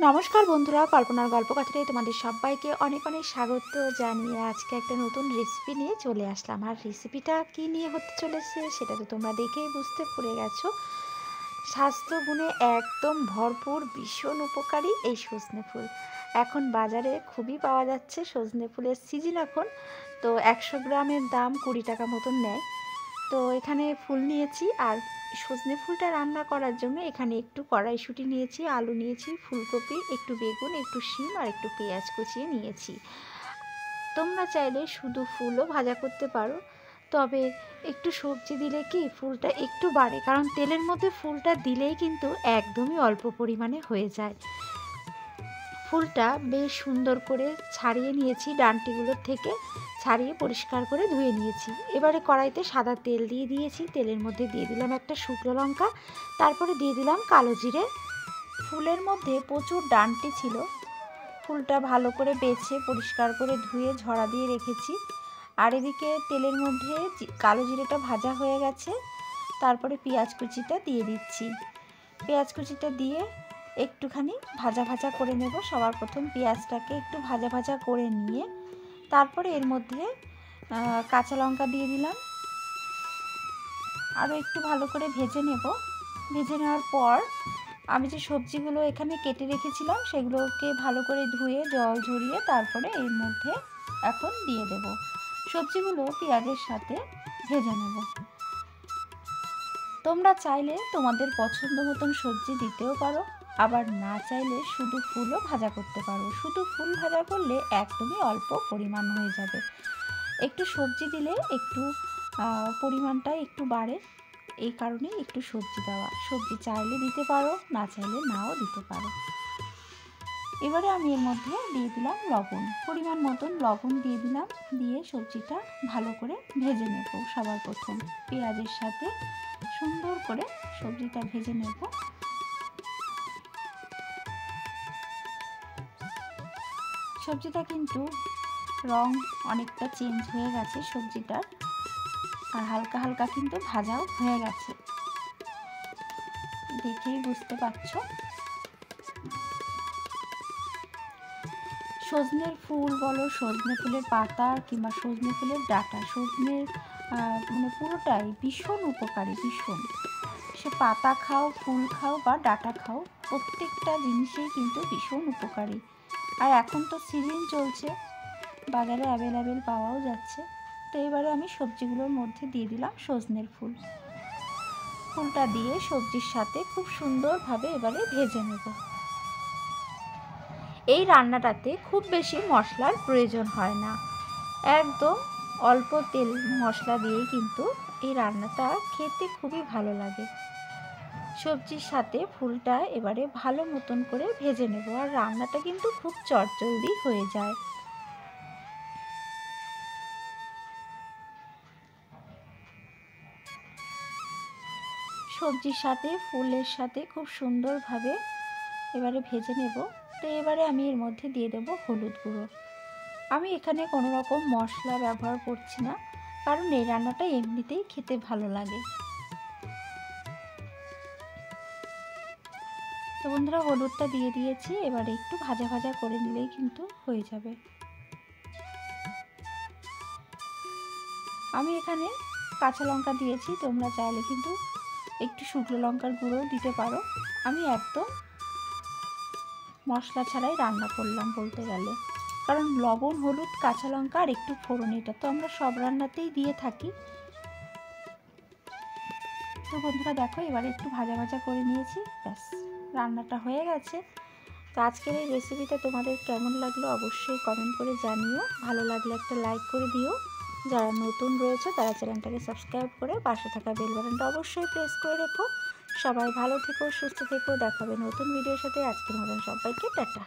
নমস্কার বন্ধুরা, কল্পনার গল্পকথায় তোমাদের সবাইকে অনেক অনেক স্বাগত জানিয়ে আজকে একটা নতুন রেসিপি নিয়ে চলে আসলাম। আর রেসিপিটা কী নিয়ে হতে চলেছে সেটা তো তোমরা দেখেই বুঝতে পেরে গেছো। স্বাস্থ্যগুণে একদম ভরপুর, ভীষণ উপকারী এই সজনে ফুল। এখন বাজারে খুবই পাওয়া যাচ্ছে, সজনে ফুলের সিজন এখন। তো 100 গ্রামের দাম 20 টাকা মতন নেয়। তো এখানে ফুল নিয়েছি, আর সজনে ফুলটা রান্না করার জন্য এখানে একটু কড়াইশুঁটি নিয়েছি, আলু নিয়েছি, ফুলকপি, একটু বেগুন, একটু শিম আর একটু পেঁয়াজ কুচিয়ে নিয়েছি। তোমরা চাইলে শুধু ফুলও ভাজা করতে পারো, তবে একটু সবজি দিলে কি ফুলটা একটু বাড়ে, কারণ তেলের মধ্যে ফুলটা দিলেই কিন্তু একদমই অল্প পরিমাণে হয়ে যায়। ফুলটা বেশ সুন্দর করে ছাড়িয়ে নিয়েছি, ডাঁটিগুলোর থেকে ছাড়িয়ে পরিষ্কার করে ধুয়ে নিয়েছি। এবারে কড়াইতে সাদা তেল দিয়ে দিয়েছি, তেলের মধ্যে দিয়ে দিলাম একটা শুকনো লঙ্কা, তারপরে দিয়ে দিলাম কালো জিরে। ফুলের মধ্যে প্রচুর ডাঁটি ছিল, ফুলটা ভালো করে বেছে পরিষ্কার করে ধুয়ে ঝরা দিয়ে রেখেছি। আর এদিকে তেলের মধ্যে কালো জিরেটা ভাজা হয়ে গেছে, তারপরে পেঁয়াজ কুচিটা দিয়ে দিচ্ছি। পেঁয়াজ কুচিটা দিয়ে একটুখানি ভাজা ভাজা করে নেব। সবার প্রথম পেঁয়াজটাকে একটু ভাজা ভাজা করে নিয়ে তারপরে এর মধ্যে কাঁচা লঙ্কা দিয়ে দিলাম, আরও একটু ভালো করে ভেজে নেব। ভেজে নেওয়ার পর আমি যে সবজিগুলো এখানে কেটে রেখেছিলাম সেগুলোকে ভালো করে ধুয়ে জল ঝরিয়ে তারপরে এর মধ্যে এখন দিয়ে দেব। সবজিগুলো পেঁয়াজের সাথে ভেজে নেব। তোমরা চাইলে তোমাদের পছন্দ মতন সবজি দিতেও পারো, আবার না চাইলে শুধু ফুলও ভাজা করতে পারো। শুধু ফুল ভাজা করলে একদমই অল্প পরিমাণ হয়ে যাবে। একটু সবজি দিলে একটু পরিমাণটা একটু বাড়ে, এই কারণেই একটু সবজি দেওয়া। সবজি চাইলে দিতে পারো, না চাইলে নাও দিতে পারো। এবারে আমি এর মধ্যে দিয়ে দিলাম লবণ, পরিমাণ মতন লবণ দিয়ে দিলাম। দিয়ে সবজিটা ভালো করে ভেজে নেব। সবার প্রথম পেঁয়াজের সাথে সুন্দর করে সবজিটা ভেজে নেব। সবজিটা কিন্তু রং অনেকটা চেঞ্জ হয়ে গেছে সবজিটার, আর হালকা হালকা কিন্তু ভাজাও হয়ে গেছে, দেখেই বুঝতে পারছো। সজনের ফুল বলো, সজনে ফুলের পাতা কিংবা সজনে ফুলের ডাঁটা, সজনের মানে পুরোটাই ভীষণ উপকারী, ভীষণ। সে পাতা খাও, ফুল খাও বা ডাঁটা খাও, প্রত্যেকটা জিনিসেই কিন্তু ভীষণ উপকারী। আর এখন তো সিজন চলছে, বাজারে অ্যাভেলেবেল পাওয়াও যাচ্ছে। তো এবারে আমি সবজিগুলোর মধ্যে দিয়ে দিলাম সজনের ফুল। ফুলটা দিয়ে সবজির সাথে খুব সুন্দরভাবে এবারে ভেজে নেব। এই রান্নাটাতে খুব বেশি মশলার প্রয়োজন হয় না, একদম অল্প তেল মশলা দিয়েই কিন্তু এই রান্নাটা খেতে খুবই ভালো লাগে। সবজির সাথে ফুলটা এবারে ভালো মতন করে ভেজে নেব, আর রান্নাটা কিন্তু খুব চটজলদি হয়ে যায়। সবজির সাথে ফুলের সাথে খুব সুন্দরভাবে এবারে ভেজে নেব। তো এবারে আমি এর মধ্যে দিয়ে দেব হলুদ গুঁড়ো। আমি এখানে কোনো রকম মশলা ব্যবহার করছি না, কারণ এই রান্নাটা এমনিতেই খেতে ভালো লাগে। তো বন্ধুরা, হলুদটা দিয়ে দিয়েছি, এবারে একটু ভাজা ভাজা করে নিলেই কিন্তু হয়ে যাবে। আমি এখানে কাঁচা লঙ্কা দিয়েছি, তোমরা চাইলে কিন্তু একটু শুকনো লঙ্কার গুঁড়োও দিতে পারো। আমি একদম মশলা ছাড়াই রান্না করলাম বলতে গেলে, কারণ লবণ, হলুদ, কাঁচা লঙ্কা আর একটু ফোড়ন, এটা তো আমরা সব রান্নাতেই দিয়ে থাকি। তো বন্ধুরা দেখো, এবারে একটু ভাজা ভাজা করে নিয়েছি, ব্যাস রান্নাটা হয়ে গেছে। তো আজকের এই রেসিপিটা তোমাদের কেমন লাগলো অবশ্যই কমেন্ট করে জানিও। ভালো লাগলে একটা লাইক করে দিও। যারা নতুন রয়েছে তারা চ্যানেলটাকে সাবস্ক্রাইব করে পাশে থাকা বেল বাটনটা অবশ্যই প্রেস করে রেখো। সবাই ভালো থেকো, সুস্থ থেকো, দেখা হবে নতুন ভিডিওর সাথে। আজকের মতন সবাইকে টাটা।